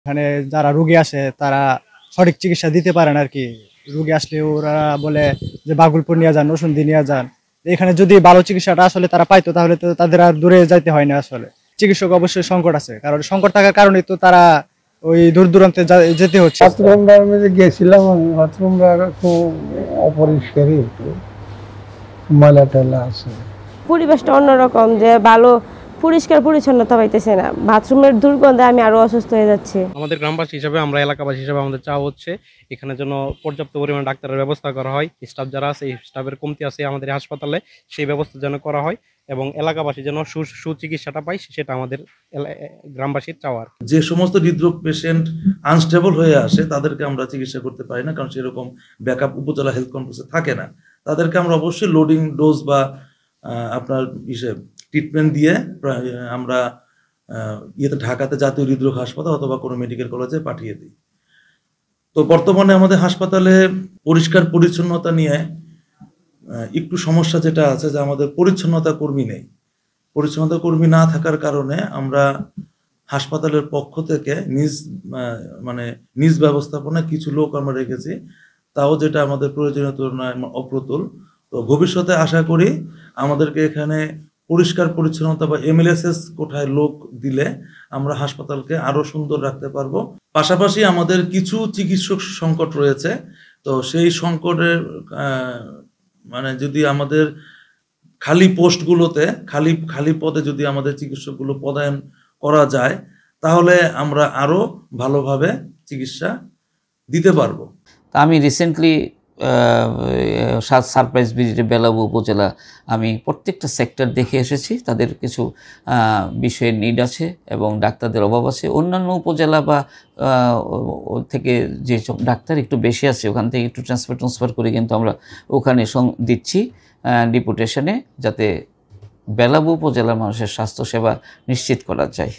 এখানে যারা রোগী আসে তারা সঠিক চিকিৎসা দিতে পারে না আরকি। রোগী আসলে ওরা বলে যে বাগুলপুর নিয়ে যান, নরসিংদী নিয়ে যান। এখানে যদি ভালো চিকিৎসাটা আসলে তারা পাইতো তাহলে তো তাদের আর দূরে যাইতে হয় না আসলে। চিকিৎসক অবশ্যই সংকট আছে। কারণ সংকট থাকার কারণেই তো তারা ওই দূর দূরান্তে যেতে হচ্ছে। বাথরুমটার মধ্যে গেছিলাম আমি, বাথরুমটা খুব অপরিষ্কারই একটু ময়লা টয়লা আছে। পরিবেশটা অন্যরকম, যে ভালো পরিষ্কার পরিচ্ছন্নতা পাইতেছে না। বাথরুমের দুর্গন্ধে আমি আরো অসুস্থ হয়ে যাচ্ছি। আমাদের গ্রামবাসী হিসেবে, আমরা এলাকাবাসী হিসেবে আমাদের চাওয়া হচ্ছে এখানে যেন পর্যাপ্ত পরিমাণে ডাক্তারের ব্যবস্থা করা হয়। স্টাফ যারা আছে, এই স্টাফের কমতি আছে আমাদের হাসপাতালে, সেই ব্যবস্থা যেন করা হয় এবং এলাকাবাসী যেন সুচিকিৎসাটা পায়, সেটা আমাদের গ্রামবাসীর চাওয়ার। যে সমস্ত হৃদরোগ পেশেন্ট আনস্টেবল হয়ে আসে তাদেরকে আমরা চিকিৎসা করতে পারি না, কারণ সেরকম ব্যাকআপ উপজেলা হেলথ কমপ্লেক্সে থাকে না। তাদেরকে আমরা অবশ্যই লোডিং ডোজ বা আপনার ট্রিটমেন্ট দিয়ে আমরা ঢাকাতে জাতীয় হৃদরোগ হাসপাতাল অথবা কোনো মেডিকেল কলেজে পাঠিয়ে দিই। তো বর্তমানে আমাদের হাসপাতালে পরিষ্কার পরিচ্ছন্নতা নিয়ে একটু সমস্যা যেটা আছে, যে আমাদের পরিচ্ছন্নতা কর্মী নেই। পরিচ্ছন্নতা কর্মী না থাকার কারণে আমরা হাসপাতালের পক্ষ থেকে নিজ ব্যবস্থাপনায় কিছু লোক আমরা রেখেছি, তাও যেটা আমাদের প্রয়োজনীয় তুলনায় অপ্রতুল। তো ভবিষ্যতে আশা করি আমাদেরকে এখানে পরিষ্কার পরিচ্ছন্নতা বা এমএলএসএস কোঠায় লোক দিলে আমরা হাসপাতালকে আরো সুন্দর রাখতে পারবো। পাশাপাশি আমাদের কিছু চিকিৎসক সংকট রয়েছে। তো সেই সংকটের যদি আমাদের খালি পোস্টগুলোতে খালি পদে যদি আমাদের চিকিৎসকগুলো পদায়ন করা যায়, তাহলে আমরা আরো ভালোভাবে চিকিৎসা দিতে পারবো। আমি রিসেন্টলি সারপ্রাইজ ভিজিটে বেলাবু উপজেলা আমি প্রত্যেকটা সেক্টর দেখে এসেছি। তাদের কিছু বিষয়ের নিড আছে এবং ডাক্তারদের অভাব আছে। অন্যান্য উপজেলা বা থেকে যে ডাক্তার একটু বেশি আছে, ওখান থেকে একটু ট্রান্সফার করে কিন্তু আমরা ওখানে দিচ্ছি ডিপুটেশনে, যাতে বেলাবু উপজেলার মানুষের স্বাস্থ্যসেবা নিশ্চিত করা যায়।